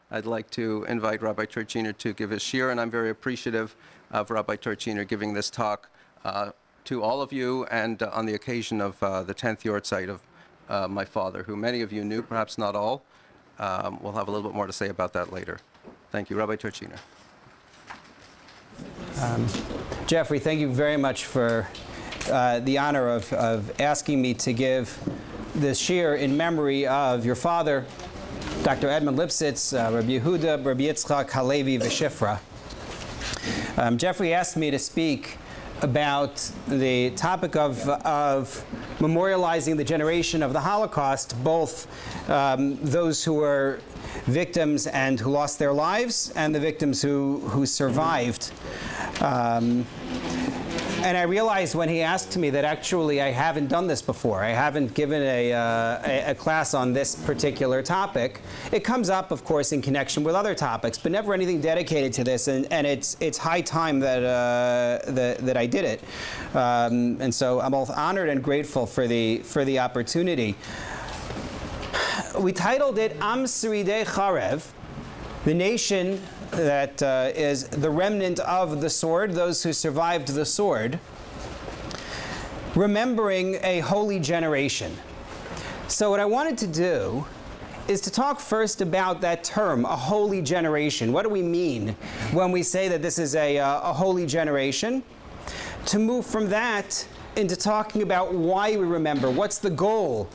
I'd like to invite Rabbi Torczyner to give his shiur, and I'm very appreciative of Rabbi Torczyner giving this talk to all of you, and on the occasion of the 10th yahrzeit of my father, who many of you knew, perhaps not all. We'll have a little bit more to say about that later. Thank you. Rabbi Torczyner. Jeffrey, thank you very much for the honor of asking me to give this shiur in memory of your father, Dr. Edmond Lipsitz, Rabbi Yehuda, Rabbi Yitzchak, Halevi, V'Shifra. Jeffrey asked me to speak about the topic of memorializing the generation of the Holocaust, both those who were victims and who lost their lives, and the victims who survived. And I realized when he asked me that actually I haven't done this before. I haven't given a class on this particular topic. It comes up, of course, in connection with other topics, but never anything dedicated to this. And it's high time that I did it. And so I'm both honored and grateful for the opportunity. We titled it Shariday Xarev, the nation that is the remnant of the sword, those who survived the sword, remembering a holy generation. So what I wanted to do is to talk first about that term, a holy generation. What do we mean when we say that this is a holy generation? To move from that into talking about why we remember, what's the goal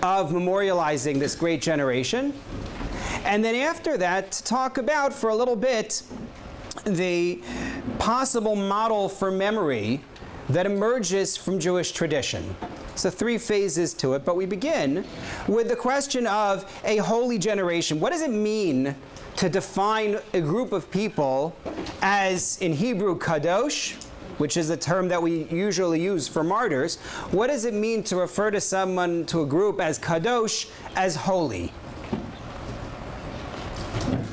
of memorializing this great generation. And then after that, to talk about, for a little bit, the possible model for memory that emerges from Jewish tradition. So 3 phases to it, but we begin with the question of a holy generation. What does it mean to define a group of people as, in Hebrew, kadosh, which is the term that we usually use for martyrs? What does it mean to refer to someone, to a group, as kadosh, as holy?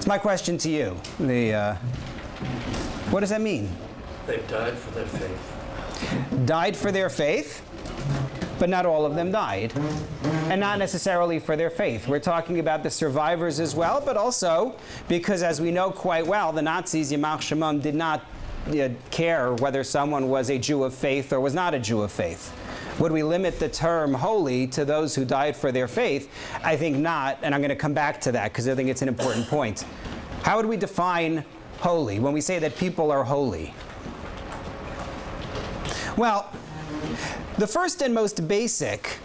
My question to you, what does that mean? They died for their faith. Died for their faith, but not all of them died. And not necessarily for their faith. We're talking about the survivors as well, but also because, as we know quite well, the Nazis, Yamach Shemam, did not care whether someone was a Jew of faith or was not a Jew of faith. Would we limit the term holy to those who died for their faith? I think not, and I'm going to come back to that because I think it's an important point. How would we define holy when we say that people are holy? Well, the first and most basic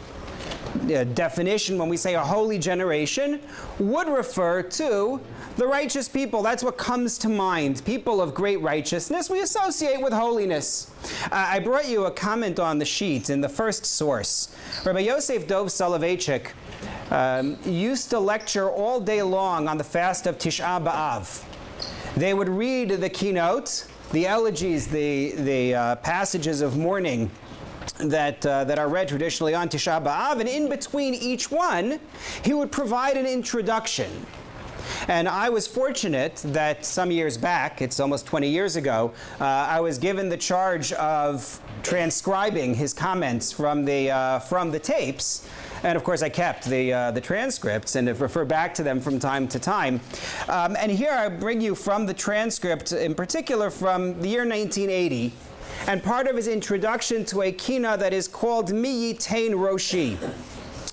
definition when we say a holy generation would refer to the righteous people. That's what comes to mind. People of great righteousness we associate with holiness. I brought you a comment on the sheet in the first source. Rabbi Yosef Dov Soloveitchik used to lecture all day long on the fast of Tisha B'Av. They would read the keynote, the elegies, the passages of mourning that are read traditionally on Tisha B'Av, and in between each one, he would provide an introduction. And I was fortunate that some years back, it's almost 20 years ago, I was given the charge of transcribing his comments from the tapes. And of course I kept the transcripts and have referred back to them from time to time. And here I bring you from the transcript, in particular from the year 1980, and part of his introduction to a kina that is called Mi Yitain Roshi.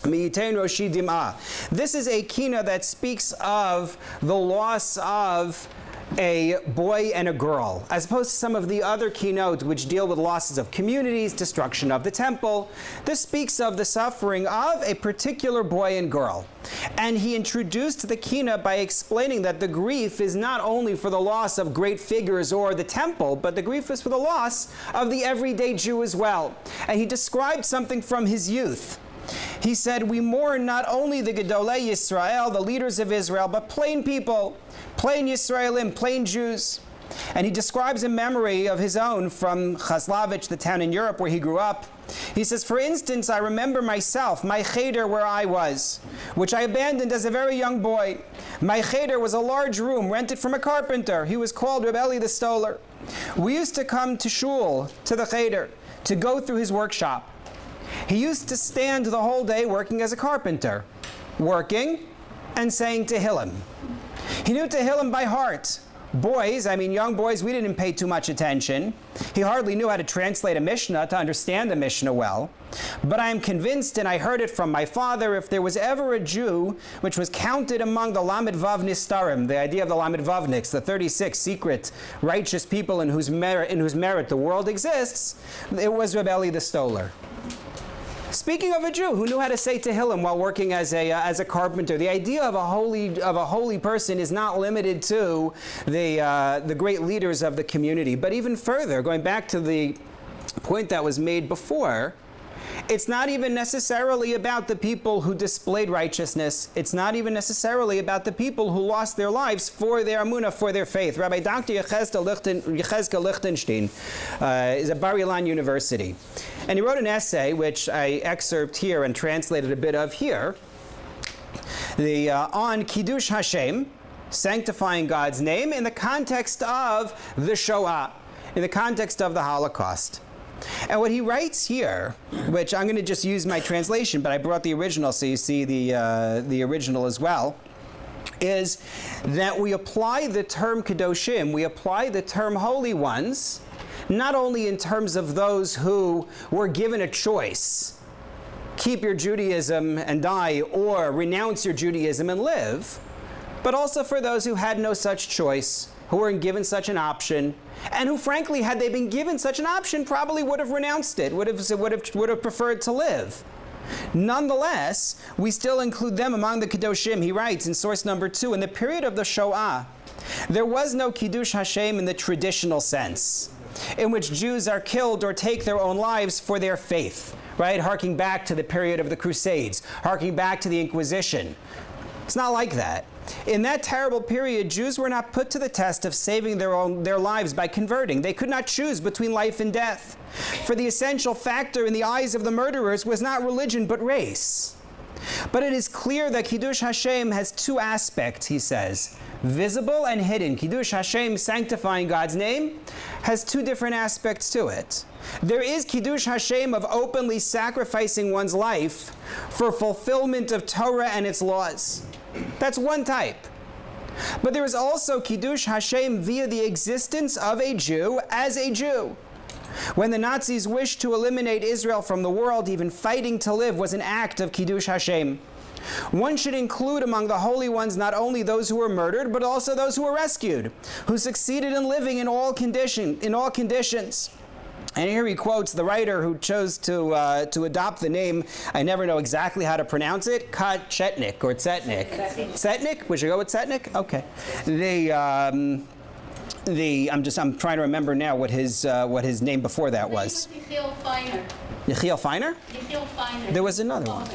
Miyitain Roshi Dim'ah. This is a kina that speaks of the loss of a boy and a girl, as opposed to some of the other keynotes which deal with losses of communities, destruction of the temple. This speaks of the suffering of a particular boy and girl. And he introduced the kina by explaining that the grief is not only for the loss of great figures or the temple, but the grief is for the loss of the everyday Jew as well. And he described something from his youth. He said, we mourn not only the Gedolei Yisrael, the leaders of Israel, but plain people, plain Yisraelim, plain Jews. And he describes a memory of his own from Chaslavich, the town in Europe where he grew up. He says, for instance, I remember myself, my cheder where I was, which I abandoned as a very young boy. My cheder was a large room rented from a carpenter. He was called Reb Eli the Stoller. We used to come to shul, to the cheder, to go through his workshop. He used to stand the whole day working as a carpenter, working and saying Tehillim. He knew Tehillim by heart. Boys, young boys, we didn't pay too much attention. He hardly knew how to translate a Mishnah to understand the Mishnah well. But I am convinced, and I heard it from my father, if there was ever a Jew which was counted among the Lamed Vav Nistarim, the idea of the Lamed Vavniks, the 36 secret righteous people in whose merit the world exists, it was Rebbe the Stoller. Speaking of a Jew who knew how to say Tehillim while working as a carpenter, the idea of a holy person is not limited to the great leaders of the community, but even further, going back to the point that was made before, it's not even necessarily about the people who displayed righteousness. It's not even necessarily about the people who lost their lives for their amunah, for their faith. Rabbi Dr. Yechezkel Lichtenstein is at Bar Ilan University. And he wrote an essay, which I excerpt here and translated a bit of here, on Kiddush Hashem, sanctifying God's name, in the context of the Shoah, in the context of the Holocaust. And what he writes here, which I'm going to just use my translation, but I brought the original so you see the original as well, is that we apply the term Kedoshim, we apply the term holy ones, not only in terms of those who were given a choice, keep your Judaism and die, or renounce your Judaism and live, but also for those who had no such choice, who weren't given such an option, and who, frankly, had they been given such an option, probably would have renounced it, would have preferred to live. Nonetheless, we still include them among the Kedoshim. He writes in source number 2, in the period of the Shoah, there was no Kiddush Hashem in the traditional sense, in which Jews are killed or take their own lives for their faith, right? Harking back to the period of the Crusades, harking back to the Inquisition. It's not like that. In that terrible period, Jews were not put to the test of saving their lives by converting. They could not choose between life and death. For the essential factor in the eyes of the murderers was not religion but race. But it is clear that Kiddush Hashem has two aspects, he says, visible and hidden. Kiddush Hashem, sanctifying God's name, has two different aspects to it. There is Kiddush Hashem of openly sacrificing one's life for fulfillment of Torah and its laws. That's one type. But there is also Kiddush Hashem via the existence of a Jew as a Jew. When the Nazis wished to eliminate Israel from the world, even fighting to live was an act of Kiddush Hashem. One should include among the holy ones not only those who were murdered, but also those who were rescued, who succeeded in living in all conditions. And here he quotes the writer who chose to adopt the name, I never know exactly how to pronounce it, Chetnik or Tsetnik. Tsetnik? We should go with Tsetnik? Okay. I'm trying to remember now what his name before that was. Yechiel Feiner. Yechiel Feiner? Yechiel Feiner. There was another one.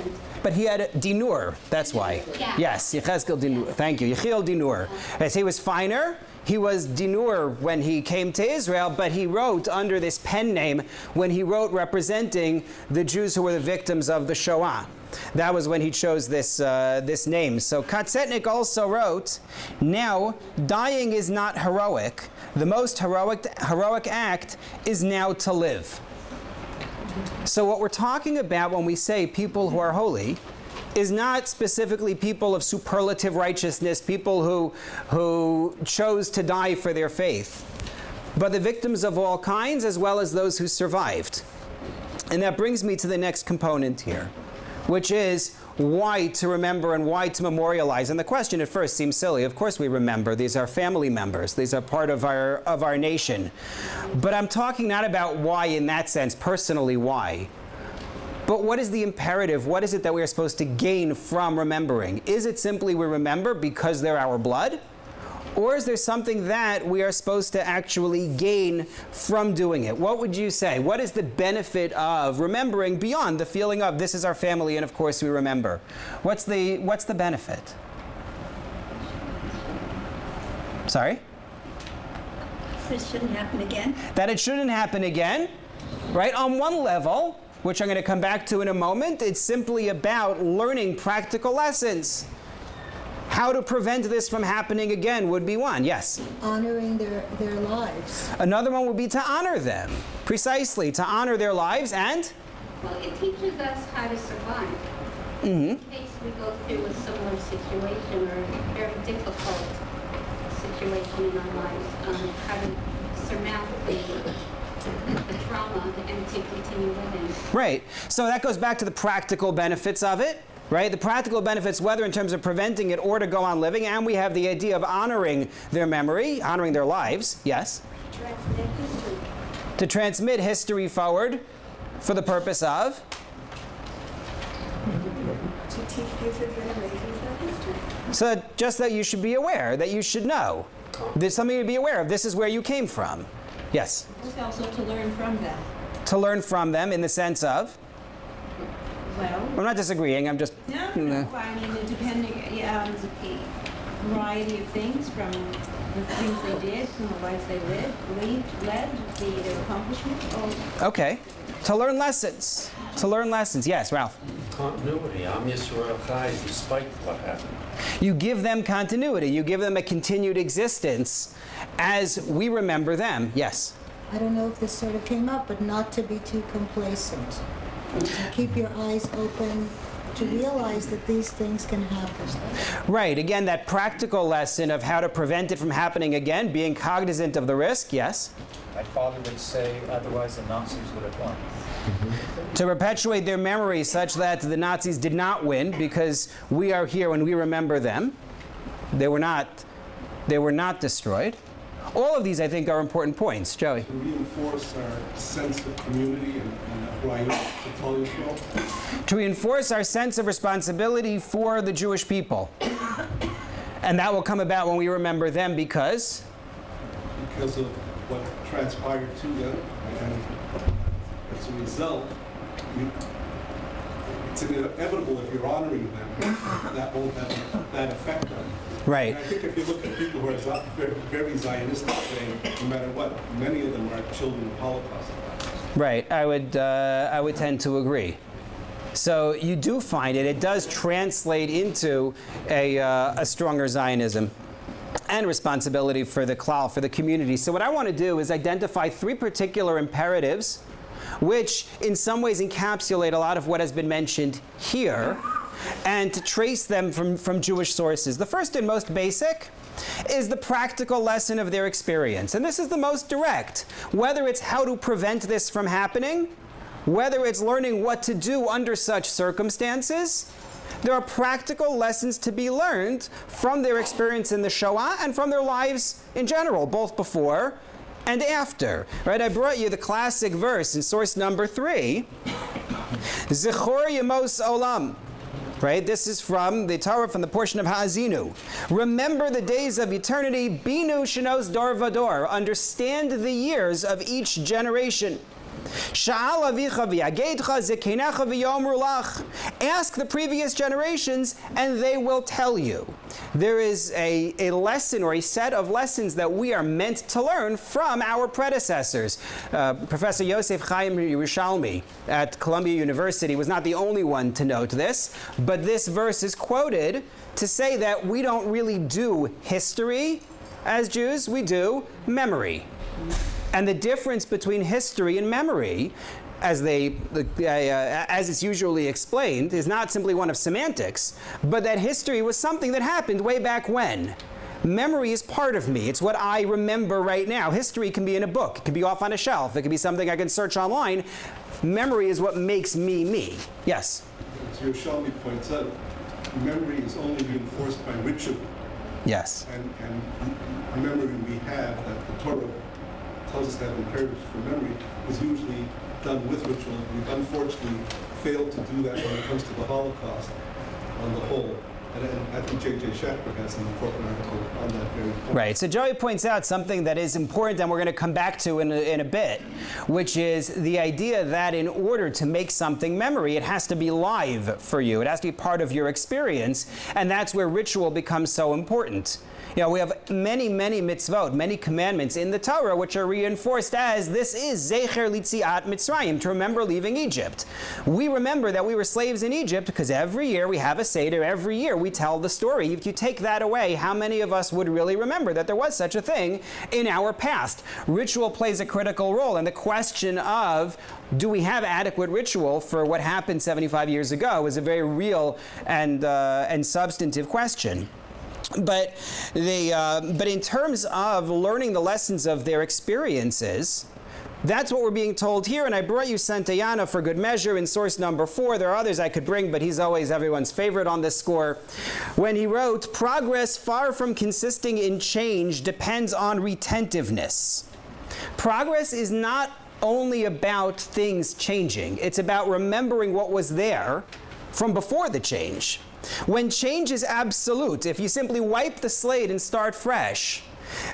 But he had Dinur, that's why. Yeah. Yes, Yechezkel Dinur. Thank you. Yechiel Dinur. As he was Feiner, he was Dinur when he came to Israel, but he wrote under this pen name when he wrote representing the Jews who were the victims of the Shoah. That was when he chose this name. So Katsetnik also wrote, now, dying is not heroic. The most heroic act is now to live. So what we're talking about when we say people who are holy is not specifically people of superlative righteousness, people who chose to die for their faith, but the victims of all kinds as well as those who survived. And that brings me to the next component here, which is why to remember and why to memorialize. And the question at first seems silly. Of course we remember. These are family members. These are part of our nation. But I'm talking not about why in that sense, personally why. But what is the imperative? What is it that we are supposed to gain from remembering? Is it simply we remember because they're our blood? Or is there something that we are supposed to actually gain from doing it? What would you say? What is the benefit of remembering beyond the feeling of this is our family and of course we remember? What's the benefit? Sorry? This shouldn't happen again. That it shouldn't happen again, right? On one level, which I'm going to come back to in a moment, it's simply about learning practical lessons. How to prevent this from happening again would be one. Yes? Honoring their lives. Another one would be to honor them. Precisely, to honor their lives and? Well, it teaches us how to survive. In case we go through a similar situation or very difficult situation in our lives, how to surmount the trauma and to continue living. Right. So that goes back to the practical benefits of it, right? The practical benefits, whether in terms of preventing it or to go on living, and we have the idea of honoring their memory, honoring their lives, yes? Transmit history. To transmit history forward for the purpose of? To teach future generations our history. So that just that you should be aware, that you should know. There's something to be aware of. This is where you came from. Yes? It's also to learn from them. To learn from them in the sense of? Well, I'm not disagreeing, I'm just... no, I mean, depending, a variety of things, from the things they did, from the lives they led, their accomplishments. Okay. To learn lessons. To learn lessons. Yes, Ralph. Continuity. Am Yisrael Chai, despite what happened. You give them continuity. You give them a continued existence as we remember them. Yes? I don't know if this sort of came up, but not to be too complacent. To keep your eyes open, to realize that these things can happen. Right. Again, that practical lesson of how to prevent it from happening again, being cognizant of the risk. Yes? My father would say, otherwise the Nazis would have won. To perpetuate their memory such that the Nazis did not win, because we are here when we remember them. They were not destroyed. All of these, I think, are important points. Joey. To reinforce our sense of community and to reinforce our sense of responsibility for the Jewish people. And that will come about when we remember them because of what transpired to them, and as a result, it's inevitable if you're honoring them, that won't have that effect on you. Right. And I think if you look at people who are very Zionistic, saying no matter what, many of them are children of Holocaust. Right. I would tend to agree. So you do find it does translate into a stronger Zionism and responsibility for the klal, for the community. So what I want to do is identify 3 particular imperatives which in some ways encapsulate a lot of what has been mentioned here, and to trace them from Jewish sources. The first and most basic is the practical lesson of their experience. And this is the most direct. Whether it's how to prevent this from happening, whether it's learning what to do under such circumstances, there are practical lessons to be learned from their experience in the Shoah and from their lives in general, both before and after. Right? I brought you the classic verse in source number 3. Zichor Yemos Olam. Right? This is from the Torah, from the portion of Ha'azinu. Remember the days of eternity. Binu shenos dor vador. Understand the years of each generation. Sha'al avicha v'yageidcha zekenecha v'yomru lach. Ask the previous generations, and they will tell you. There is a lesson or a set of lessons that we are meant to learn from our predecessors. Professor Yosef Chaim Yerushalmi at Columbia University was not the only one to note this, but this verse is quoted to say that we don't really do history as Jews, we do memory. And the difference between history and memory, as it's usually explained, is not simply one of semantics, but that history was something that happened way back when. Memory is part of me. It's what I remember right now. History can be in a book. It can be off on a shelf. It can be something I can search online. Memory is what makes me me. Yes? As Yerushalmi points out, memory is only reinforced by ritual. Yes. And the memory we have that the Torah tells us to have imperatives for memory is usually done with ritual. We've unfortunately failed to do that when it comes to the Holocaust on the whole. And I think J.J. Shackler has an important article on that very point. Right. So Joey points out something that is important and we're going to come back to in a bit, which is the idea that in order to make something memory, it has to be live for you. It has to be part of your experience. And that's where ritual becomes so important. You know, we have many, many mitzvot, many commandments in the Torah which are reinforced as this is Zecher Litziat Mitzrayim, to remember leaving Egypt. We remember that we were slaves in Egypt because every year we have a Seder, every year we tell the story. If you take that away, how many of us would really remember that there was such a thing in our past? Ritual plays a critical role, and the question of do we have adequate ritual for what happened 75 years ago is a very real and substantive question. But in terms of learning the lessons of their experiences, that's what we're being told here. And I brought you Santayana for good measure in source number 4. There are others I could bring, but he's always everyone's favorite on this score. When he wrote, progress far from consisting in change depends on retentiveness. Progress is not only about things changing. It's about remembering what was there from before the change. When change is absolute, if you simply wipe the slate and start fresh,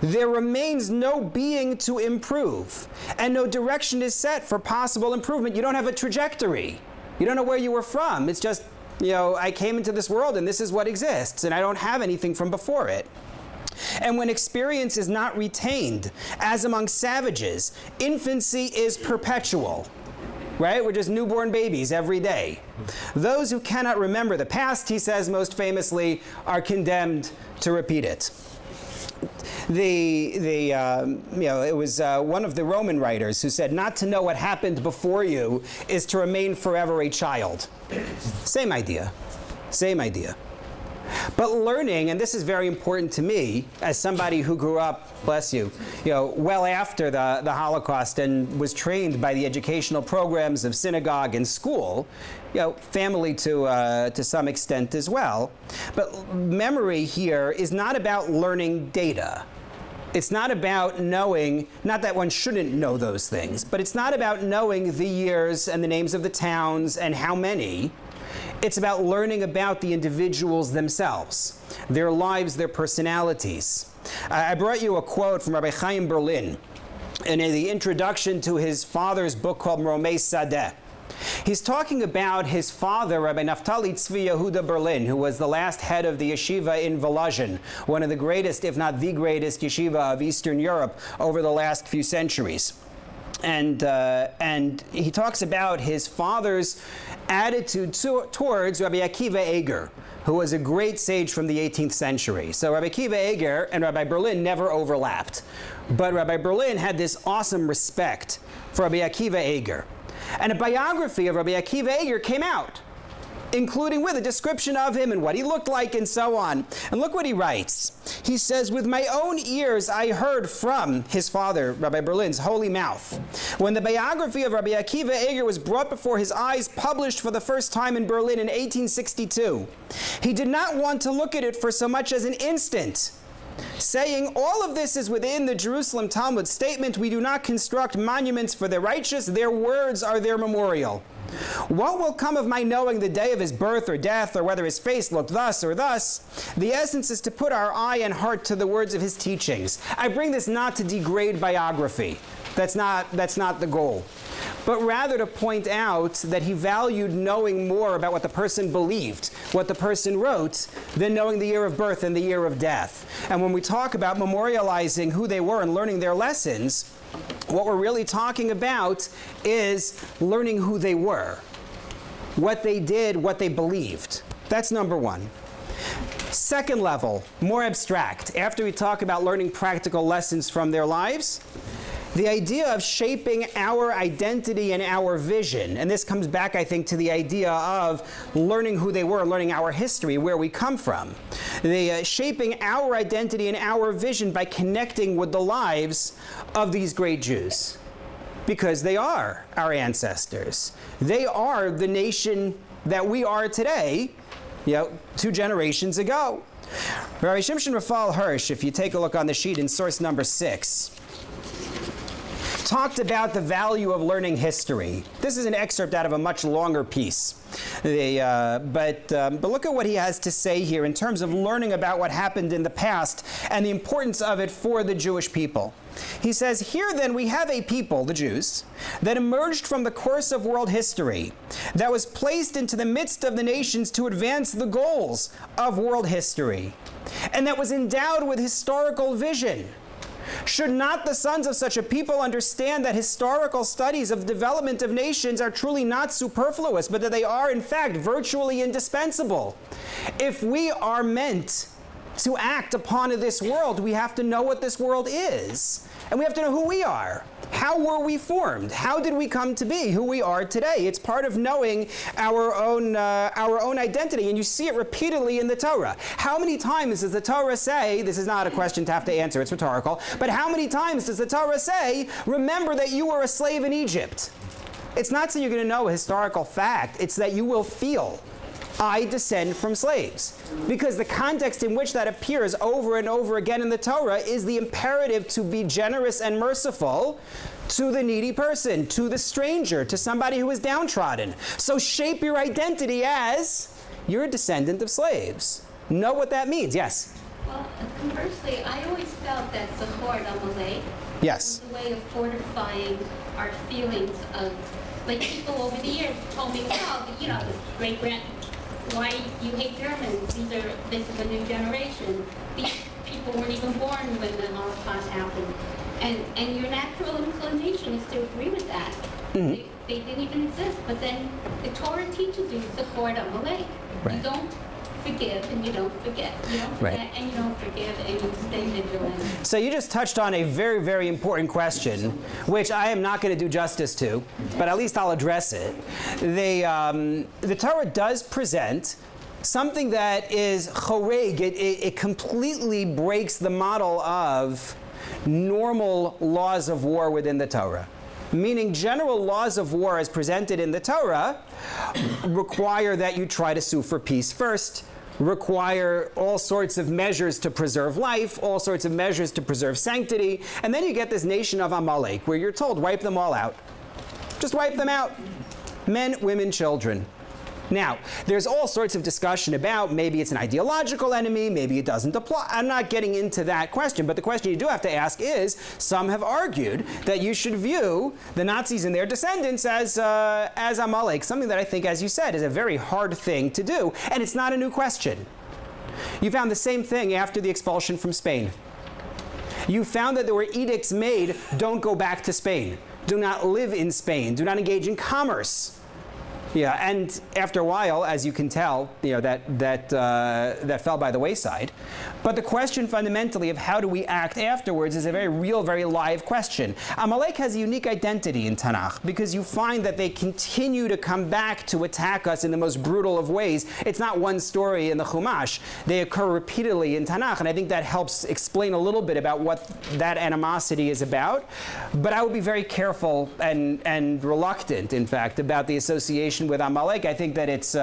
there remains no being to improve, and no direction is set for possible improvement. You don't have a trajectory. You don't know where you were from. It's just, I came into this world and this is what exists, and I don't have anything from before it. And when experience is not retained, as among savages, infancy is perpetual. Right? We're just newborn babies every day. Those who cannot remember the past, he says most famously, are condemned to repeat it. It was one of the Roman writers who said, not to know what happened before you is to remain forever a child. Same idea. Same idea. But learning, and this is very important to me, as somebody who grew up, bless you, well after the Holocaust and was trained by the educational programs of synagogue and school, family to some extent as well. But memory here is not about learning data. It's not about knowing, not that one shouldn't know those things, but it's not about knowing the years and the names of the towns and how many. It's about learning about the individuals themselves, their lives, their personalities. I brought you a quote from Rabbi Chaim Berlin in the introduction to his father's book called Romei Sadeh. He's talking about his father, Rabbi Naftali Tzvi Yehuda Berlin, who was the last head of the yeshiva in Volozhin, one of the greatest, if not the greatest, yeshiva of Eastern Europe over the last few centuries. And he talks about his father's attitude towards Rabbi Akiva Eger, who was a great sage from the 18th century. So Rabbi Akiva Eger and Rabbi Berlin never overlapped. But Rabbi Berlin had this awesome respect for Rabbi Akiva Eger. And a biography of Rabbi Akiva Eger came out, including with a description of him and what he looked like and so on. And look what he writes. He says, with my own ears I heard from his father, Rabbi Berlin's holy mouth, when the biography of Rabbi Akiva Eger was brought before his eyes, published for the first time in Berlin in 1862. He did not want to look at it for so much as an instant, saying, all of this is within the Jerusalem Talmud statement, we do not construct monuments for the righteous, their words are their memorial. What will come of my knowing the day of his birth or death, or whether his face looked thus or thus? The essence is to put our eye and heart to the words of his teachings. I bring this not to degrade biography. That's not the goal. But rather to point out that he valued knowing more about what the person believed, what the person wrote, than knowing the year of birth and the year of death. And when we talk about memorializing who they were and learning their lessons, what we're really talking about is learning who they were, what they did, what they believed. That's number one. Second level, more abstract. After we talk about learning practical lessons from their lives, the idea of shaping our identity and our vision, and this comes back, I think, to the idea of learning who they were, learning our history, where we come from. The shaping our identity and our vision by connecting with the lives of these great Jews. Because they are our ancestors. They are the nation that we are today, 2 generations ago. Rabbi Shimshon Raphael Hirsch, if you take a look on the sheet in source number 6, talked about the value of learning history. This is an excerpt out of a much longer piece. But look at what he has to say here in terms of learning about what happened in the past and the importance of it for the Jewish people. He says, here then we have a people, the Jews, that emerged from the course of world history, that was placed into the midst of the nations to advance the goals of world history, and that was endowed with historical vision. Should not the sons of such a people understand that historical studies of the development of nations are truly not superfluous, but that they are, in fact, virtually indispensable? If we are meant to act upon this world, we have to know what this world is. And we have to know who we are. How were we formed? How did we come to be who we are today? It's part of knowing our own identity, and you see it repeatedly in the Torah. How many times does the Torah say, this is not a question to have to answer, it's rhetorical, but how many times does the Torah say, remember that you were a slave in Egypt? It's not so you're going to know a historical fact, it's that you will feel, I descend from slaves. Because the context in which that appears over and over again in the Torah is the imperative to be generous and merciful to the needy person, to the stranger, to somebody who is downtrodden. So shape your identity as you're a descendant of slaves. Know what that means. Yes? Well, conversely, I always felt that Zachor Amalek Yes. was a way of fortifying our feelings of, like, people over the years told me, well, you know, this great-grand, why you hate Germans? This is a new generation. These people weren't even born when the Holocaust happened. And your natural inclination is to agree with that. Mm-hmm. They didn't even exist. But then the Torah teaches you Zachor Amalek. Right. You don't forgive and you don't forget. You don't forget Right. and you don't forgive and you stay vigilant. So you just touched on a very, very important question, which I am not going to do justice to, but at least I'll address it. The Torah does present something that is choreg. It completely breaks the model of normal laws of war within the Torah. Meaning general laws of war as presented in the Torah require that you try to sue for peace first, require all sorts of measures to preserve life, all sorts of measures to preserve sanctity, and then you get this nation of Amalek where you're told, wipe them all out. Just wipe them out. Men, women, children. Now, there's all sorts of discussion about maybe it's an ideological enemy, maybe it doesn't apply. I'm not getting into that question, but the question you do have to ask is, some have argued that you should view the Nazis and their descendants as Amalek, something that I think, as you said, is a very hard thing to do, and it's not a new question. You found the same thing after the expulsion from Spain. You found that there were edicts made, don't go back to Spain, do not live in Spain, do not engage in commerce. Yeah, and after a while, as you can tell, you know, that fell by the wayside. But the question fundamentally of how do we act afterwards is a very real, very live question. Amalek has a unique identity in Tanakh because you find that they continue to come back to attack us in the most brutal of ways. It's not one story in the Chumash. They occur repeatedly in Tanakh, and I think that helps explain a little bit about what that animosity is about. But I would be very careful and reluctant, in fact, about the association with Amalek. I think that it's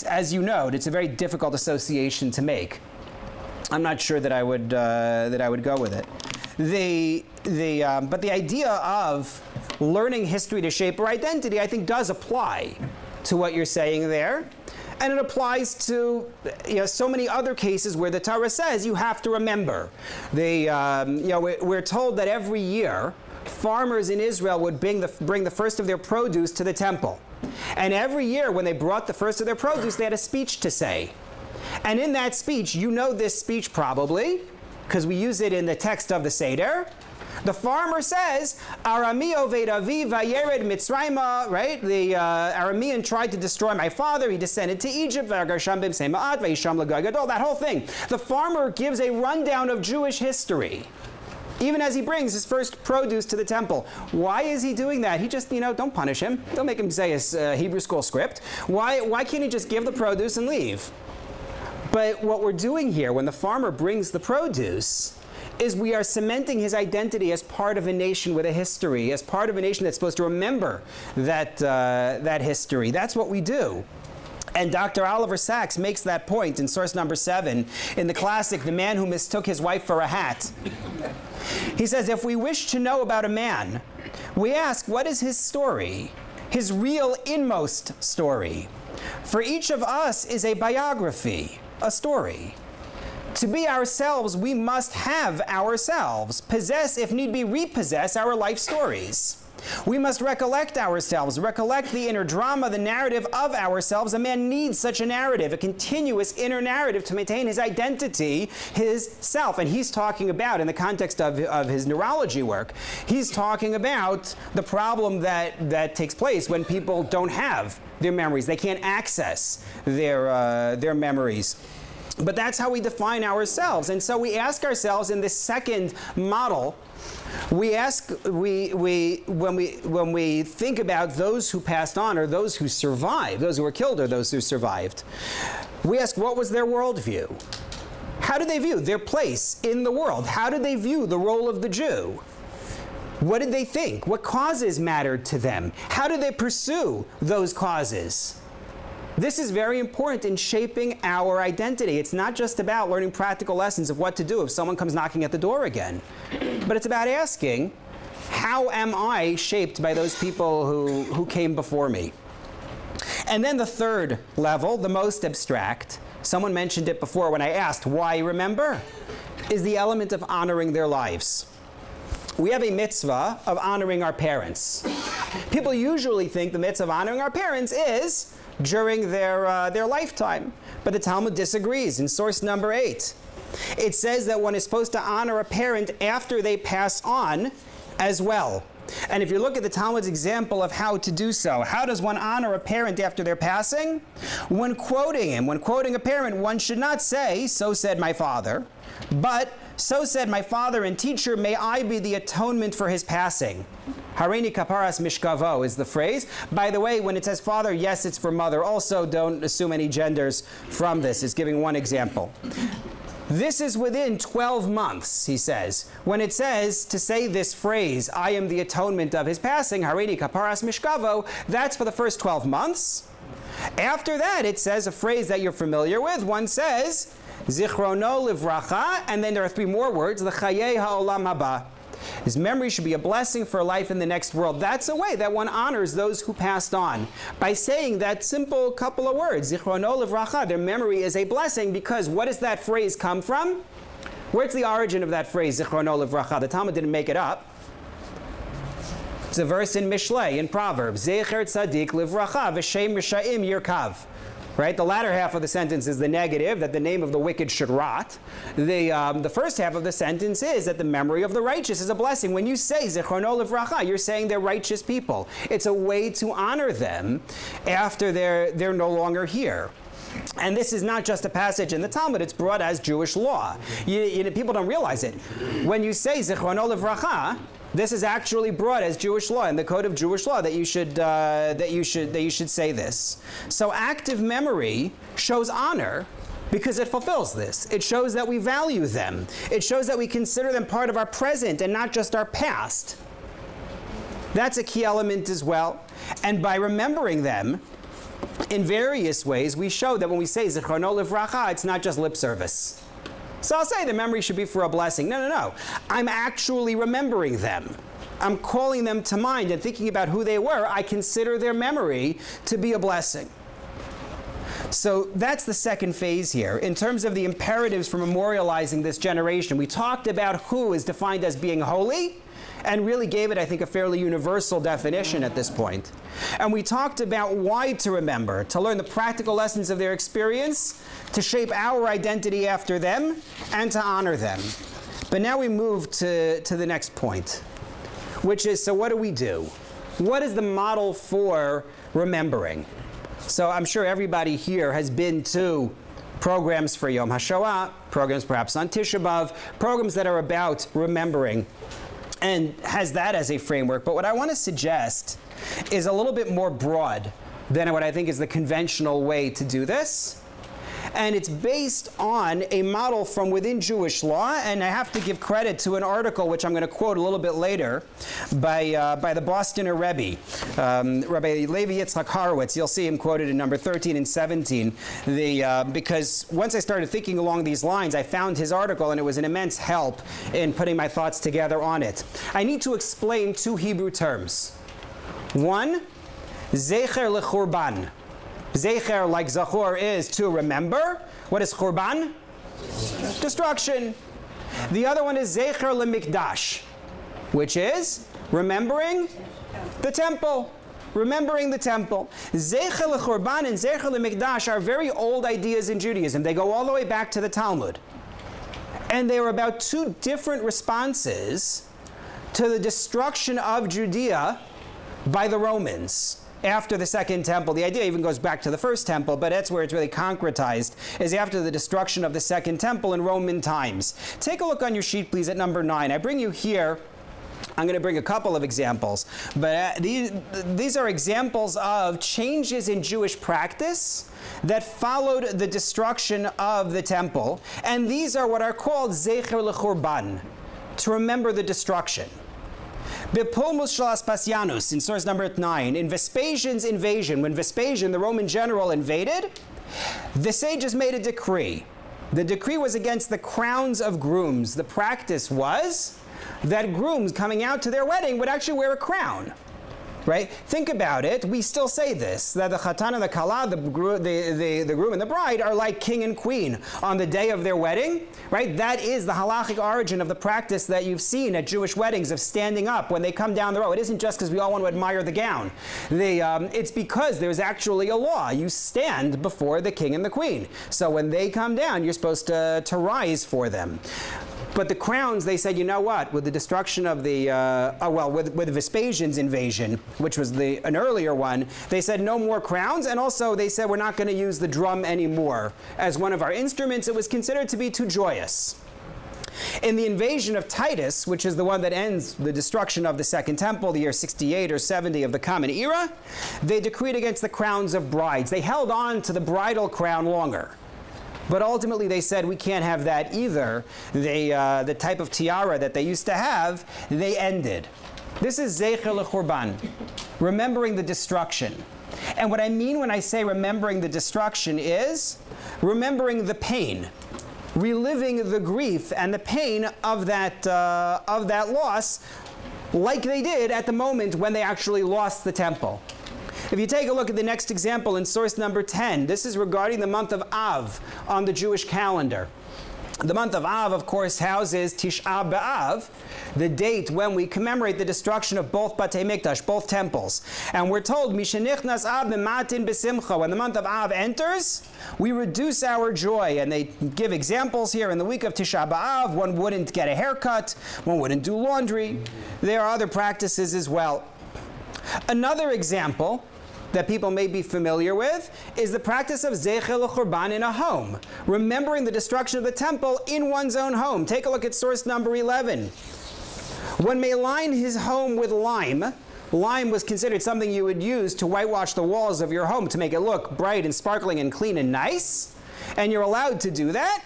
as you note, it's a very difficult association to make. I'm not sure that I would go with it. But the idea of learning history to shape our identity, I think, does apply to what you're saying there. And it applies to so many other cases where the Torah says you have to remember. We're told that every year farmers in Israel would bring the first of their produce to the temple. And every year when they brought the first of their produce, they had a speech to say. And in that speech, you know this speech probably, because we use it in the text of the Seder. The farmer says, Arami oved avi vayered Mitzrayma, right? The Aramean tried to destroy my father. He descended to Egypt. That whole thing. The farmer gives a rundown of Jewish history, even as he brings his first produce to the temple. Why is he doing that? He just, don't punish him. Don't make him say his Hebrew school script. Why can't he just give the produce and leave? But what we're doing here, when the farmer brings the produce, is we are cementing his identity as part of a nation with a history, as part of a nation that's supposed to remember that history. That's what we do. And Dr. Oliver Sacks makes that point in source number 7 in the classic, The Man Who Mistook His Wife for a Hat. He says, if we wish to know about a man, we ask, what is his story? His real inmost story. For each of us is a biography, a story. To be ourselves, we must have ourselves, possess, if need be, repossess our life stories. We must recollect ourselves, recollect the inner drama, the narrative of ourselves. A man needs such a narrative, a continuous inner narrative to maintain his identity, his self. And he's talking about, in the context of his neurology work, he's talking about the problem that takes place when people don't have their memories. They can't access their memories. But that's how we define ourselves. And so we ask ourselves in this second model, when we think about those who passed on or those who survived, those who were killed or those who survived, we ask, what was their worldview? How did they view their place in the world? How did they view the role of the Jew? What did they think? What causes mattered to them? How did they pursue those causes? This is very important in shaping our identity. It's not just about learning practical lessons of what to do if someone comes knocking at the door again, but it's about asking, how am I shaped by those people who came before me? And then the third level, the most abstract, someone mentioned it before when I asked why remember, is the element of honoring their lives. We have a mitzvah of honoring our parents. People usually think the mitzvah of honoring our parents is during their lifetime. But the Talmud disagrees in source number 8. It says that one is supposed to honor a parent after they pass on as well. And if you look at the Talmud's example of how to do so, how does one honor a parent after their passing? When quoting him, when quoting a parent, one should not say, "So said my father," but "So said my father and teacher, may I be the atonement for his passing." Hareini kaparas mishkavo is the phrase. By the way, when it says father, yes, it's for mother. Also, don't assume any genders from this. It's giving one example. This is within 12 months, he says. When it says to say this phrase, I am the atonement of his passing, Hareini kaparas mishkavo, that's for the first 12 months. After that, it says a phrase that you're familiar with. One says, Zichrono livracha, and then there are 3 more words, l'chayei ha'olam haba. His memory should be a blessing for life in the next world. That's a way that one honors those who passed on, by saying that simple couple of words, Zichrono livracha, their memory is a blessing, because what does that phrase come from? Where's the origin of that phrase, Zichrono livracha? The Talmud didn't make it up. It's a verse in Mishlei, in Proverbs, Zecher tzadik livracha, v'shem rishayim yirkav. Right? The latter half of the sentence is the negative, that the name of the wicked should rot. The first half of the sentence is that the memory of the righteous is a blessing. When you say Zichrono livracha, you're saying they're righteous people. It's a way to honor them after they're no longer here. And this is not just a passage in the Talmud, it's brought as Jewish law. People don't realize it. When you say Zichrono livracha, this is actually brought as Jewish law in the code of Jewish law that you should say this. So active memory shows honor because it fulfills this. It shows that we value them. It shows that we consider them part of our present and not just our past. That's a key element as well. And by remembering them in various ways, we show that when we say Zichrono livracha, it's not just lip service. So I'll say the memory should be for a blessing. No. I'm actually remembering them. I'm calling them to mind and thinking about who they were. I consider their memory to be a blessing. So that's the second phase here. In terms of the imperatives for memorializing this generation, we talked about who is defined as being holy, and really gave it, I think, a fairly universal definition at this point. And we talked about why to remember, to learn the practical lessons of their experience, to shape our identity after them, and to honor them. But now we move to the next point, which is, so what do we do? What is the model for remembering? So I'm sure everybody here has been to programs for Yom HaShoah, programs perhaps on Tisha B'Av, programs that are about remembering, and has that as a framework. But what I want to suggest is a little bit more broad than what I think is the conventional way to do this. And it's based on a model from within Jewish law, and I have to give credit to an article which I'm going to quote a little bit later by the Bostoner Rabbi, Rabbi Levi Yitzchak Horowitz. You'll see him quoted in number 13 and 17. Because once I started thinking along these lines, I found his article, and it was an immense help in putting my thoughts together on it. I need to explain 2 Hebrew terms. One, Zecher lechurban. Zecher, like Zachor, is to remember. What is Churban? Destruction. The other one is Zecher lemikdash, which is remembering the temple. Remembering the temple. Zecher lechurban and Zecher lemikdash are very old ideas in Judaism. They go all the way back to the Talmud. And they are about 2 different responses to the destruction of Judea by the Romans. after the second temple. The idea even goes back to the first temple, but that's where it's really concretized, is after the destruction of the second temple in Roman times. Take a look on your sheet, please, at number 9. I bring you here, I'm going to bring a couple of examples, but these are examples of changes in Jewish practice that followed the destruction of the temple, and these are what are called Zecher L'Churban, to remember the destruction. Bepulmus shel Aspasianus, in source number 9, in Vespasian's invasion, when Vespasian, the Roman general, invaded, the sages made a decree. The decree was against the crowns of grooms. The practice was that grooms coming out to their wedding would actually wear a crown. Right? Think about it. We still say this, that the chatan and the kala, the groom and the bride, are like king and queen on the day of their wedding. Right? That is the halachic origin of the practice that you've seen at Jewish weddings of standing up when they come down the row. It isn't just because we all want to admire the gown. It's because there's actually a law. You stand before the king and the queen. So when they come down, you're supposed to rise for them. But the crowns, they said, you know what? With the destruction of the, with Vespasian's invasion, which was an earlier one, they said no more crowns, and also they said we're not going to use the drum anymore as one of our instruments. It was considered to be too joyous. In the invasion of Titus, which is the one that ends the destruction of the Second Temple, the year 68 or 70 of the Common Era, they decreed against the crowns of brides. They held on to the bridal crown longer. But ultimately they said we can't have that either. The type of tiara that they used to have, they ended. This is Zecher L'Churban, remembering the destruction. And what I mean when I say remembering the destruction is remembering the pain, reliving the grief and the pain of that loss, like they did at the moment when they actually lost the temple. If you take a look at the next example in source number 10, this is regarding the month of Av on the Jewish calendar. The month of Av, of course, houses Tisha B'Av, the date when we commemorate the destruction of both Batei Mikdash, both temples. And we're told, Mishenichnas Av B'Matin B'Simcha, when the month of Av enters, we reduce our joy. And they give examples here. In the week of Tisha B'Av, one wouldn't get a haircut, one wouldn't do laundry. There are other practices as well. Another example that people may be familiar with is the practice of Zecher L'Churban in a home, remembering the destruction of the temple in one's own home. Take a look at source number 11. One may line his home with lime. Lime was considered something you would use to whitewash the walls of your home to make it look bright and sparkling and clean and nice. And you're allowed to do that,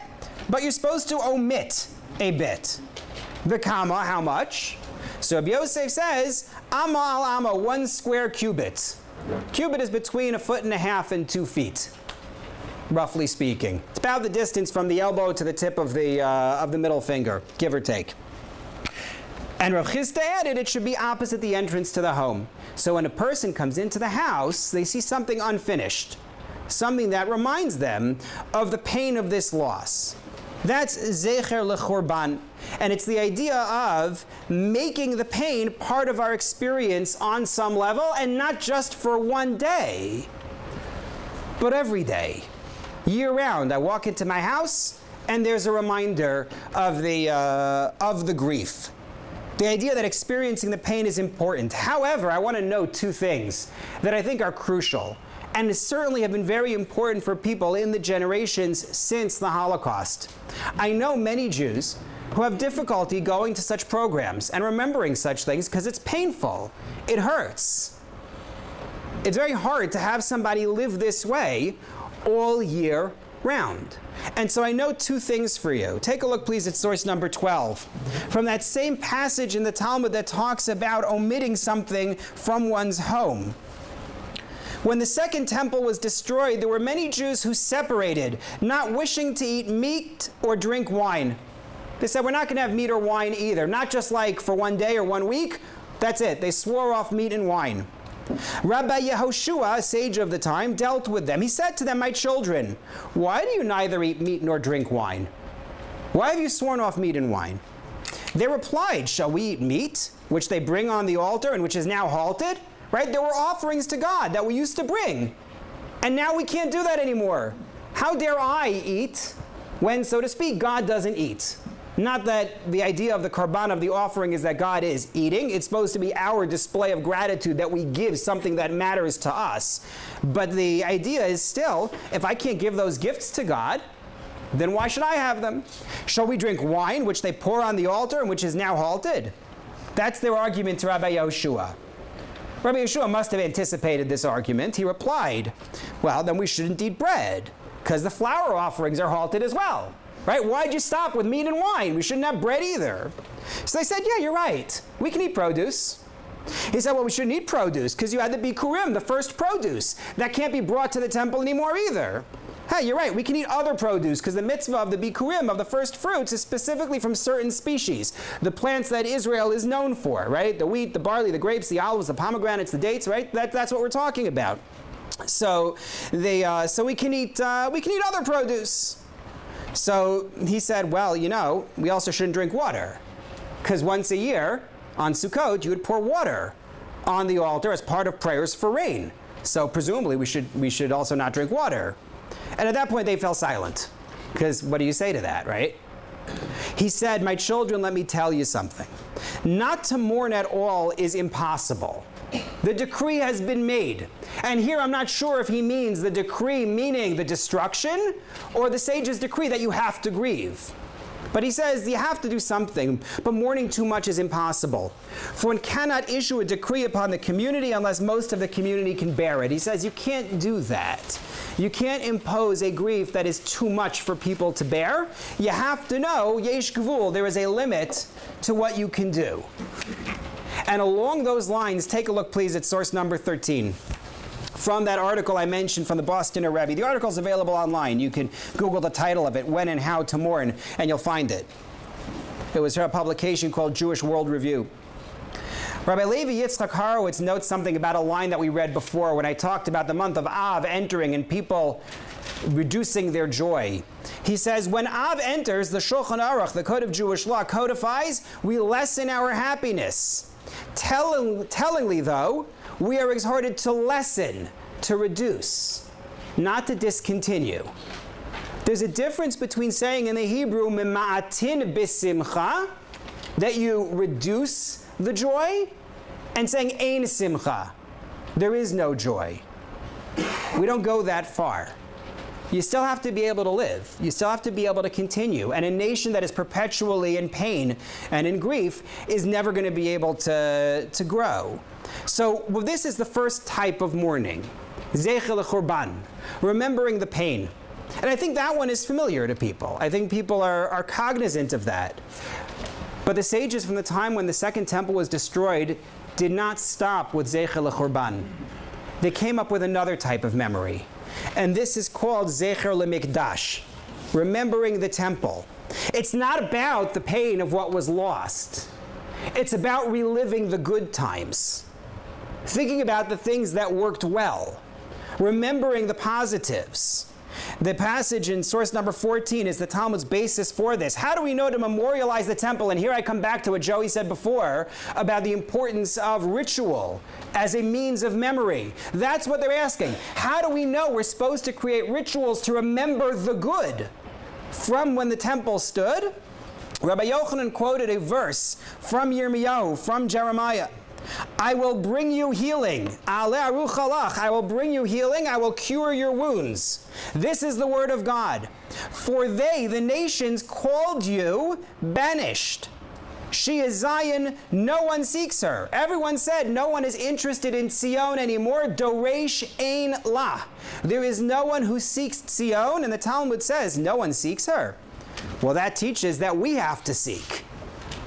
but you're supposed to omit a bit. The comma, how much? So Rabbi Yosef says, Amma al Amma, 1 square cubit. Cubit is between 1.5 feet and 2 feet, roughly speaking. It's about the distance from the elbow to the tip of the middle finger, give or take. And Rav Chisda added it should be opposite the entrance to the home. So when a person comes into the house, they see something unfinished, something that reminds them of the pain of this loss. That's Zecher L'Churban. And it's the idea of making the pain part of our experience on some level, and not just for one day, but every day, year round. I walk into my house, and there's a reminder of the grief. The idea that experiencing the pain is important. However, I want to note 2 things that I think are crucial, and certainly have been very important for people in the generations since the Holocaust. I know many Jews who have difficulty going to such programs and remembering such things because it's painful. It hurts. It's very hard to have somebody live this way all year round. And so I know 2 things for you. Take a look, please, at source number 12. From that same passage in the Talmud that talks about omitting something from one's home. When the Second Temple was destroyed, there were many Jews who separated, not wishing to eat meat or drink wine. They said, we're not going to have meat or wine either. Not just like for 1 day or 1 week. That's it. They swore off meat and wine. Rabbi Yehoshua, a sage of the time, dealt with them. He said to them, my children, why do you neither eat meat nor drink wine? Why have you sworn off meat and wine? They replied, shall we eat meat, which they bring on the altar and which is now halted? Right? There were offerings to God that we used to bring. And now we can't do that anymore. How dare I eat when, so to speak, God doesn't eat? Not that the idea of the korban, of the offering, is that God is eating. It's supposed to be our display of gratitude that we give something that matters to us. But the idea is still, if I can't give those gifts to God, then why should I have them? Shall we drink wine, which they pour on the altar and which is now halted? That's their argument to Rabbi Yehoshua. Rabbi Yehoshua must have anticipated this argument. He replied, well, then we shouldn't eat bread, because the flour offerings are halted as well. Right? Why'd you stop with meat and wine? We shouldn't have bread either. So they said, yeah, you're right. We can eat produce. He said, well, we shouldn't eat produce because you had the bikurim, the first produce. That can't be brought to the temple anymore either. Hey, you're right. We can eat other produce because the mitzvah of the bikurim, of the first fruits, is specifically from certain species. The plants that Israel is known for, right? The wheat, the barley, the grapes, the olives, the pomegranates, the dates, right? That's what we're talking about. So we can eat other produce. So he said, well, you know, we also shouldn't drink water, because once a year on Sukkot you would pour water on the altar as part of prayers for rain. So presumably we should also not drink water. And at that point they fell silent, because what do you say to that, right? He said, my children, let me tell you something. Not to mourn at all is impossible. The decree has been made. And here I'm not sure if he means the decree meaning the destruction or the sage's decree that you have to grieve. But he says you have to do something, but mourning too much is impossible. For one cannot issue a decree upon the community unless most of the community can bear it. He says you can't do that. You can't impose a grief that is too much for people to bear. You have to know, yesh gvul, there is a limit to what you can do. And along those lines, take a look, please, at source number 13. From that article I mentioned from the Bostoner Rebbe. The article is available online. You can Google the title of it, When and How to Mourn, and you'll find it. It was a publication called Jewish World Review. Rabbi Levi Yitzchak Horowitz notes something about a line that we read before when I talked about the month of Av entering and people reducing their joy. He says, when Av enters, the Shulchan Aruch, the Code of Jewish Law, codifies, we lessen our happiness. Tellingly, though, we are exhorted to lessen, to reduce, not to discontinue. There's a difference between saying in the Hebrew, mema'atin bisimcha, that you reduce the joy, and saying ein simcha, there is no joy. We don't go that far. You still have to be able to live. You still have to be able to continue. And a nation that is perpetually in pain and in grief is never going to be able to grow. So this is the first type of mourning, zecher l'churban, remembering the pain. And I think that one is familiar to people. I think people are cognizant of that. But the sages from the time when the second temple was destroyed did not stop with zecher l'churban. They came up with another type of memory. And this is called zecher l'mikdash, remembering the temple. It's not about the pain of what was lost. It's about reliving the good times. Thinking about the things that worked well. Remembering the positives. The passage in source number 14 is the Talmud's basis for this. How do we know to memorialize the temple? And here I come back to what Joey said before about the importance of ritual as a means of memory. That's what they're asking. How do we know we're supposed to create rituals to remember the good from when the temple stood? Rabbi Yochanan quoted a verse from Yirmiyahu, from Jeremiah. I will bring you healing. I will bring you healing. I will cure your wounds. This is the word of God. For they, the nations, called you banished. She is Zion. No one seeks her. Everyone said no one is interested in Zion anymore. Doresh ein la. There is no one who seeks Zion, and the Talmud says no one seeks her. Well, that teaches that we have to seek.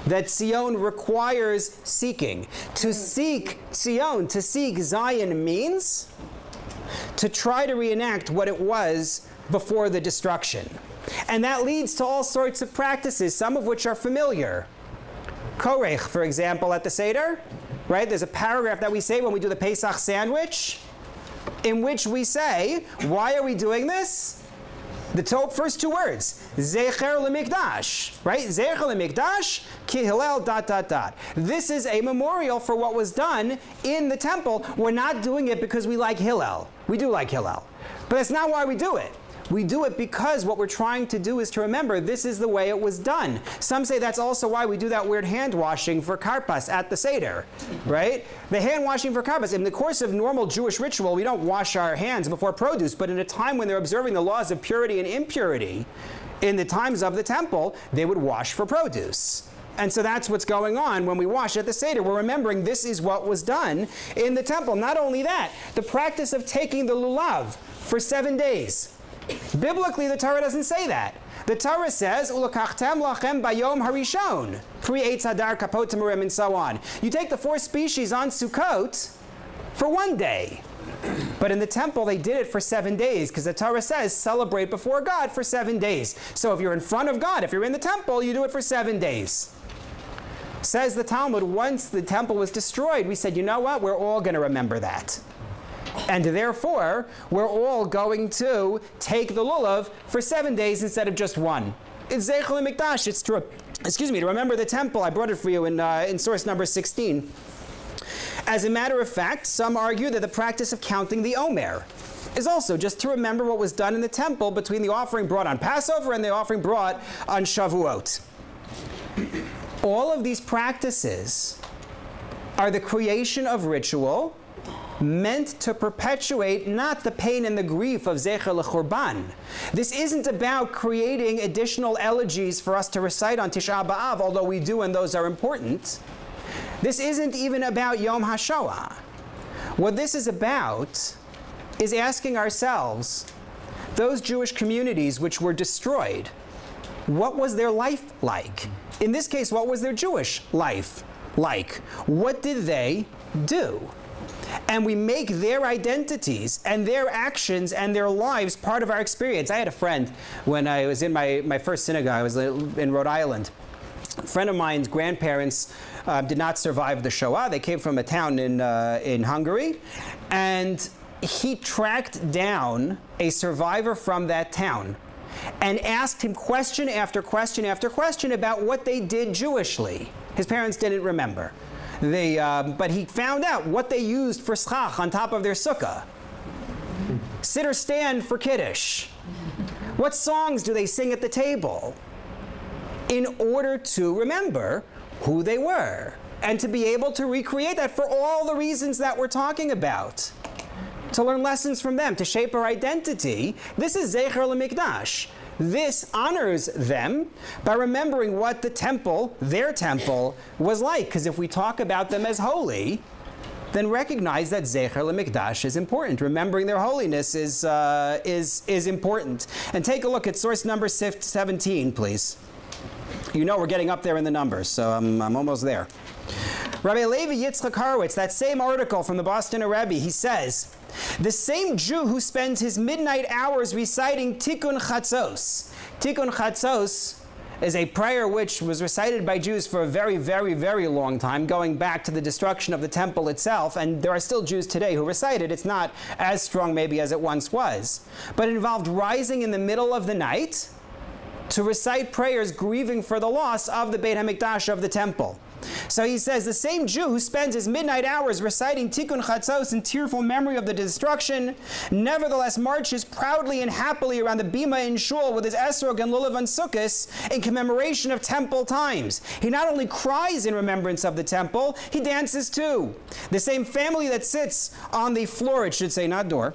That Zion requires seeking. To seek Zion, to seek Zion means to try to reenact what it was before the destruction. And that leads to all sorts of practices, some of which are familiar. Korech, for example, at the Seder, right? There's a paragraph that we say when we do the Pesach sandwich, in which we say, why are we doing this? The first two words, zecher l'mikdash, right? Zecher l'mikdash, ki hillel, ... This is a memorial for what was done in the temple. We're not doing it because we like Hillel. We do like Hillel. But that's not why we do it. We do it because what we're trying to do is to remember this is the way it was done. Some say that's also why we do that weird hand washing for karpas at the Seder, right? The hand washing for karpas. In the course of normal Jewish ritual, we don't wash our hands before produce, but in a time when they're observing the laws of purity and impurity, in the times of the temple, they would wash for produce. And so that's what's going on when we wash at the Seder. We're remembering this is what was done in the temple. Not only that, the practice of taking the lulav for 7 days. Biblically, the Torah doesn't say that. The Torah says, "Ulakachtem lachem bayom harishon," pre-eitz hadar kapot tamurim, and so on. You take the 4 species on Sukkot for 1 day. But in the temple, they did it for 7 days, because the Torah says, celebrate before God for 7 days. So if you're in front of God, if you're in the temple, you do it for 7 days. Says the Talmud, once the temple was destroyed, we said, you know what? We're all going to remember that. And therefore, we're all going to take the lulav for 7 days instead of just 1. It's Zeichel Mikdash. It's to remember the temple. I brought it for you in source number 16. As a matter of fact, some argue that the practice of counting the Omer is also just to remember what was done in the temple between the offering brought on Passover and the offering brought on Shavuot. All of these practices are the creation of ritual meant to perpetuate not the pain and the grief of Zecher L'Churban. This isn't about creating additional elegies for us to recite on Tisha B'Av, although we do and those are important. This isn't even about Yom HaShoah. What this is about is asking ourselves, those Jewish communities which were destroyed, what was their life like? In this case, what was their Jewish life like? What did they do? And we make their identities and their actions and their lives part of our experience. I had a friend when I was in my first synagogue. I was in Rhode Island. A friend of mine's grandparents did not survive the Shoah. They came from a town in Hungary. And he tracked down a survivor from that town and asked him question after question after question about what they did Jewishly. His parents didn't remember. But he found out what they used for schach on top of their sukkah. Sit or stand for Kiddush. What songs do they sing at the table? In order to remember who they were and to be able to recreate that for all the reasons that we're talking about. To learn lessons from them, to shape our identity. This is Zecher L'Mikdash. This honors them by remembering what the temple, their temple, was like. Because if we talk about them as holy, then recognize that Zecher L'Mikdash is important. Remembering their holiness is important. And take a look at source number 17, please. You know we're getting up there in the numbers, so I'm almost there. Rabbi Levi Yitzchak Horowitz, that same article from the Boston Rebbe, he says, the same Jew who spends his midnight hours reciting Tikkun Chatzos. Tikkun Chatzos is a prayer which was recited by Jews for a very, very, very long time, going back to the destruction of the temple itself, and there are still Jews today who recite it. It's not as strong maybe as it once was. But it involved rising in the middle of the night to recite prayers grieving for the loss of the Beit HaMikdash, of the temple. So he says, the same Jew who spends his midnight hours reciting Tikkun Chatzos in tearful memory of the destruction, nevertheless marches proudly and happily around the bima in shul with his esrog and lulav and sukkos in commemoration of temple times. He not only cries in remembrance of the temple, he dances too. The same family that sits on the floor, it should say, not door.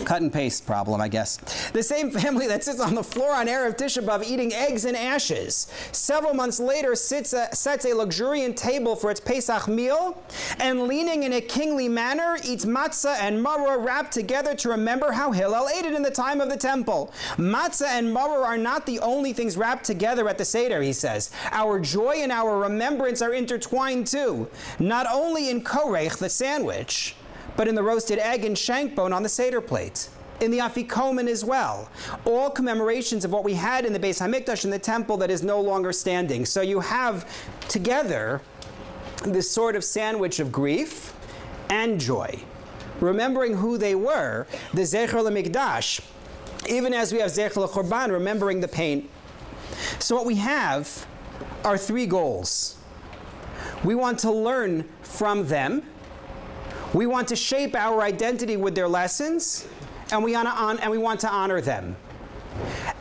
Cut and paste problem, I guess. The same family that sits on the floor on Erev Tisha B'Av eating eggs and ashes, several months later sets a luxuriant table for its Pesach meal, and leaning in a kingly manner, eats matzah and maror wrapped together to remember how Hillel ate it in the time of the temple. Matzah and maror are not the only things wrapped together at the Seder, he says. Our joy and our remembrance are intertwined too, not only in korech, the sandwich, but in the roasted egg and shank bone on the Seder plate, in the afikomen as well. All commemorations of what we had in the Beis HaMikdash, in the temple that is no longer standing. So you have together this sort of sandwich of grief and joy, remembering who they were, the Zecher L'Mikdash, even as we have Zecher L'Churban, remembering the pain. So what we have are 3 goals. We want to learn from them. We want to shape our identity with their lessons, and we want to honor them.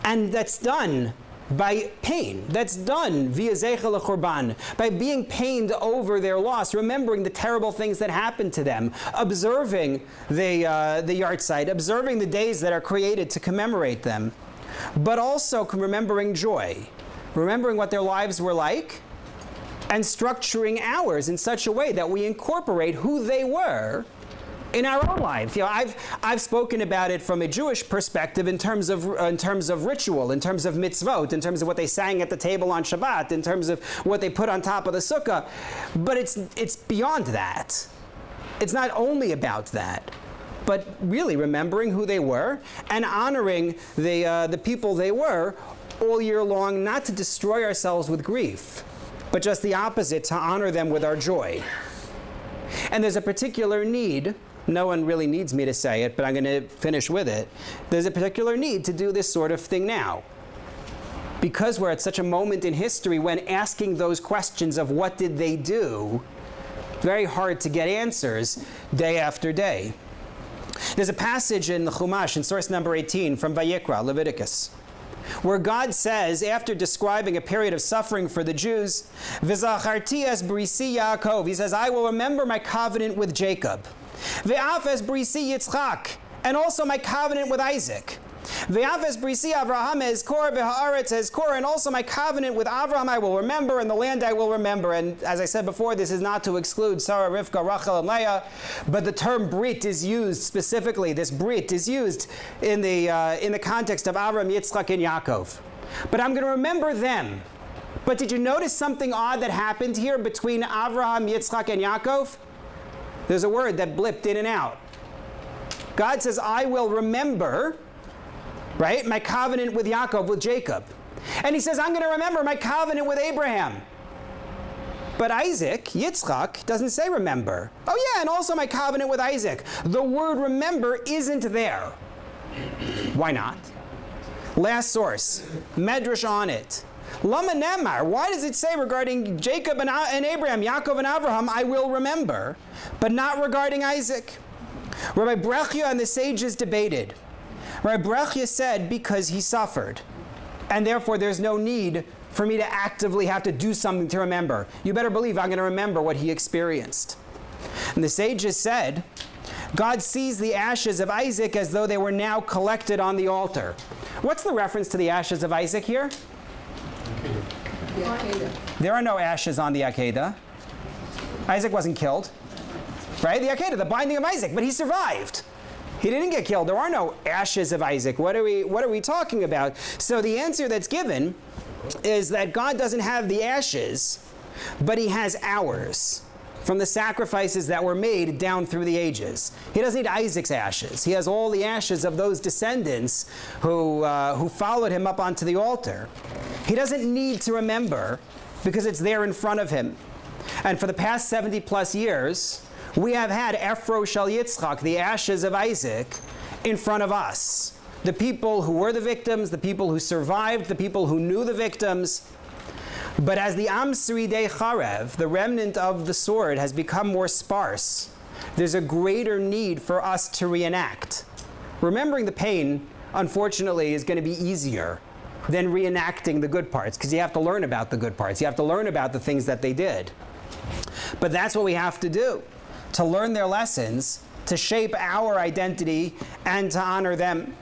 And that's done by pain. That's done via zeichel l'churban, by being pained over their loss, remembering the terrible things that happened to them, observing the yahrzeit, observing the days that are created to commemorate them, but also remembering joy, remembering what their lives were like, and structuring ours in such a way that we incorporate who they were in our own lives. I've spoken about it from a Jewish perspective in terms of ritual, in terms of mitzvot, in terms of what they sang at the table on Shabbat, in terms of what they put on top of the sukkah. But it's beyond that. It's not only about that, but really remembering who they were and honoring the people they were all year long, not to destroy ourselves with grief, but just the opposite, to honor them with our joy. And there's a particular need. No one really needs me to say it, but I'm going to finish with it. There's a particular need to do this sort of thing now. Because we're at such a moment in history when asking those questions of what did they do, very hard to get answers day after day. There's a passage in the Chumash, in source number 18, from Vayikra, Leviticus, where God says, after describing a period of suffering for the Jews, V'zacharti es brisi Yaakov, he says, I will remember my covenant with Jacob. Ve'af es brisi Yitzchak, and also my covenant with Isaac. Ve'af es brisi Avraham ezkor ve'haaretz ezkor, and also my covenant with Avraham I will remember, and the land I will remember. And as I said before, this is not to exclude Sarah, Rivka, Rachel, and Leah, but the term Brit is used specifically. This Brit is used in the context of Avraham, Yitzchak, and Yaakov. But I'm going to remember them. But did you notice something odd that happened here between Avraham, Yitzchak, and Yaakov? There's a word that blipped in and out. God says, I will remember, right, my covenant with Yaakov, with Jacob. And he says, I'm going to remember my covenant with Abraham. But Isaac, Yitzchak, doesn't say remember. Oh yeah, and also my covenant with Isaac. The word remember isn't there. Why not? Last source, Medrash on it. Lama Nemar, why does it say regarding Jacob and Abraham, Yaakov and Avraham, I will remember, but not regarding Isaac? Rabbi Brechia and the sages debated. Rabbi Brechia said, because he suffered, and therefore there's no need for me to actively have to do something to remember. You better believe I'm going to remember what he experienced. And the sages said, God sees the ashes of Isaac as though they were now collected on the altar. What's the reference to the ashes of Isaac here? The Akedah. There are no ashes on the Akedah. Isaac wasn't killed. Right? The Akedah, the binding of Isaac, but he survived. He didn't get killed. There are no ashes of Isaac. What are we talking about? So the answer that's given is that God doesn't have the ashes, but he has ours from the sacrifices that were made down through the ages. He doesn't need Isaac's ashes. He has all the ashes of those descendants who followed him up onto the altar. He doesn't need to remember because it's there in front of him. And for the past 70 plus years, we have had Ephro Shel Yitzchak, the ashes of Isaac, in front of us. The people who were the victims, the people who survived, the people who knew the victims. But as the Shriday Xarev, the remnant of the sword, has become more sparse, there's a greater need for us to reenact. Remembering the pain, unfortunately, is going to be easier than reenacting the good parts, because you have to learn about the good parts. You have to learn about the things that they did. But that's what we have to do, to learn their lessons, to shape our identity, and to honor them.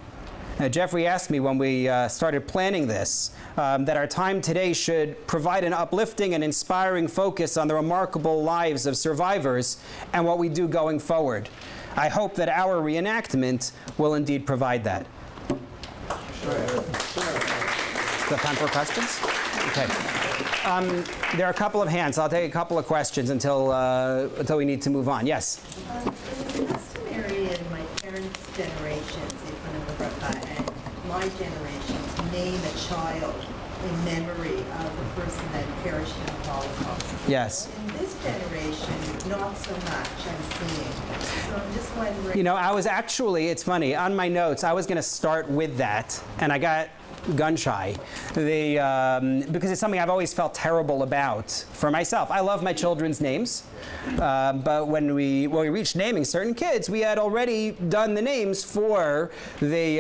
Jeffrey asked me when we started planning this that our time today should provide an uplifting and inspiring focus on the remarkable lives of survivors and what we do going forward. I hope that our reenactment will indeed provide that. Is that time for questions? Okay. There are a couple of hands. I'll take a couple of questions until we need to move on. Yes? It was customary in my parents' generations, and my generation, to name a child in memory of the person that perished in the Holocaust. Yes. In this generation, not so much, I'm seeing. So I'm just wondering. You know, I was actually, it's funny, on my notes, I was going to start with that, and I got gun shy. Because it's something I've always felt terrible about for myself. I love my children's names, but when we reached naming certain kids, we had already done the names for the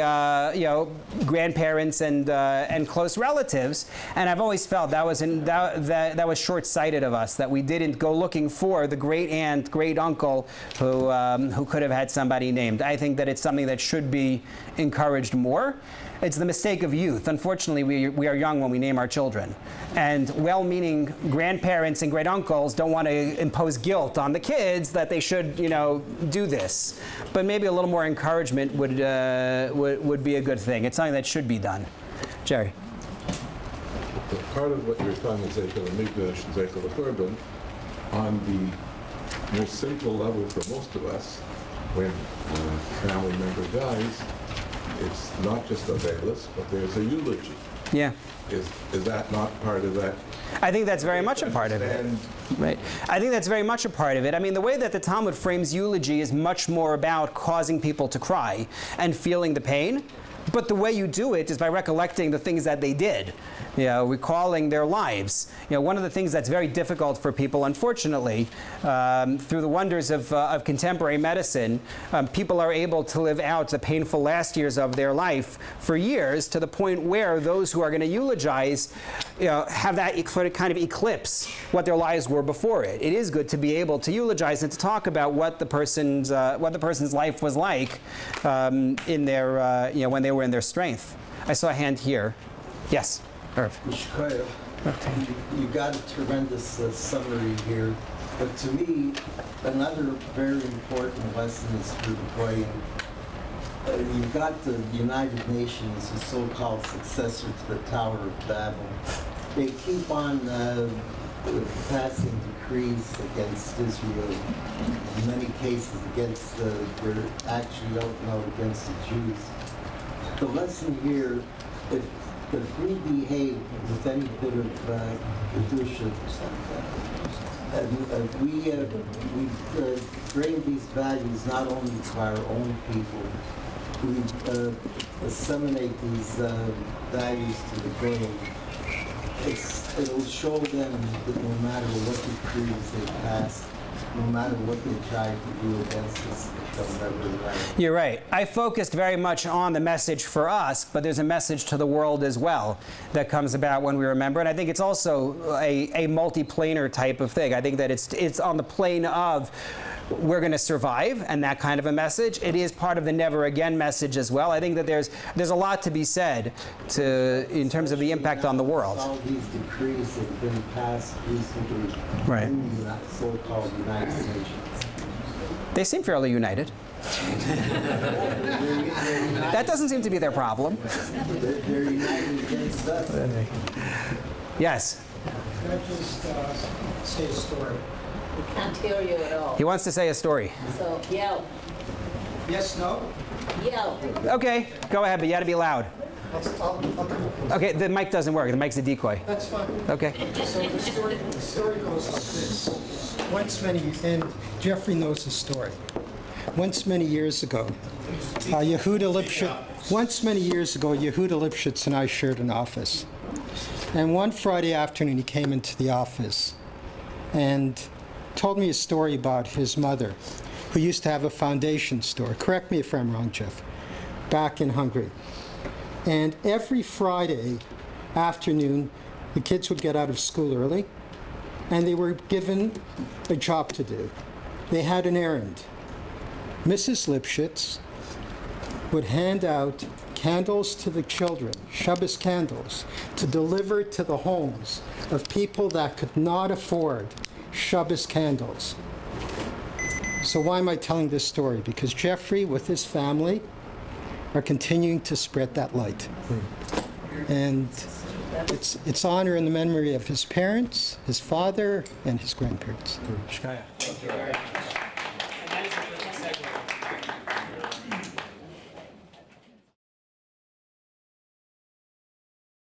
grandparents and close relatives, and I've always felt that was short-sighted of us, that we didn't go looking for the great aunt, great uncle who could have had somebody named. I think that it's something that should be encouraged more. It's the mistake of youth. Unfortunately, we are young when we name our children. And well-meaning grandparents and great-uncles don't want to impose guilt on the kids that they should, do this. But maybe a little more encouragement would be a good thing. It's something that should be done. Jerry. Part of what you're talking about, on the most simple level for most of us, when a family member dies, it's not just a valus, but there's a eulogy. Yeah. Is that not part of that? I think that's very much a part of it. Right. I think that's very much a part of it. I mean, the way that the Talmud frames eulogy is much more about causing people to cry and feeling the pain. But the way you do it is by recollecting the things that they did, recalling their lives. One of the things that's very difficult for people, unfortunately, through the wonders of contemporary medicine, people are able to live out the painful last years of their life for years, to the point where those who are going to eulogize have that kind of eclipse what their lives were before it. It is good to be able to eulogize and to talk about what the person's life was like in their when they were in their strength. I saw a hand here. Yes, Irv. You got a tremendous summary here, but to me, another very important lesson is for the brain. You've got the United Nations, the so-called successor to the Tower of Babel. They keep on passing decrees against Israel, in many cases against against the Jews. The lesson here, if we behave with any bit of kedusha, and we bring these values not only to our own people, we disseminate these values to the world. It'll show them that no matter what decrees they pass, no matter what they try to do against us, they'll never let. You're right. I focused very much on the message for us, but there's a message to the world as well that comes about when we remember. And I think it's also a multi-planar type of thing. I think that it's on the plane of we're going to survive, and that kind of a message. It is part of the never again message as well. I think that there's a lot to be said in terms of the impact on the world. All these decrees that have been passed recently in the so-called United Nations. They seem fairly united. That doesn't seem to be their problem. They're united against us. Yes. Can I just say a story? We can't hear you at all. He wants to say a story. So yell. Yes, no? Yell. Okay, go ahead, but you got to be loud. Okay, the mic doesn't work. The mic's a decoy. That's fine. Okay. So the story goes like this. And Jeffrey knows the story. Once many years ago, Yehuda Lipsitz and I shared an office. And one Friday afternoon, he came into the office and told me a story about his mother, who used to have a foundation store. Correct me if I'm wrong, Jeff. Back in Hungary. And every Friday afternoon, the kids would get out of school early, and they were given a job to do. They had an errand. Mrs. Lipsitz would hand out candles to the children, Shabbos candles, to deliver to the homes of people that could not afford Shabbos candles. So why am I telling this story? Because Jeffrey, with his family, are continuing to spread that light. And it's honor in the memory of his parents, his father, and his grandparents.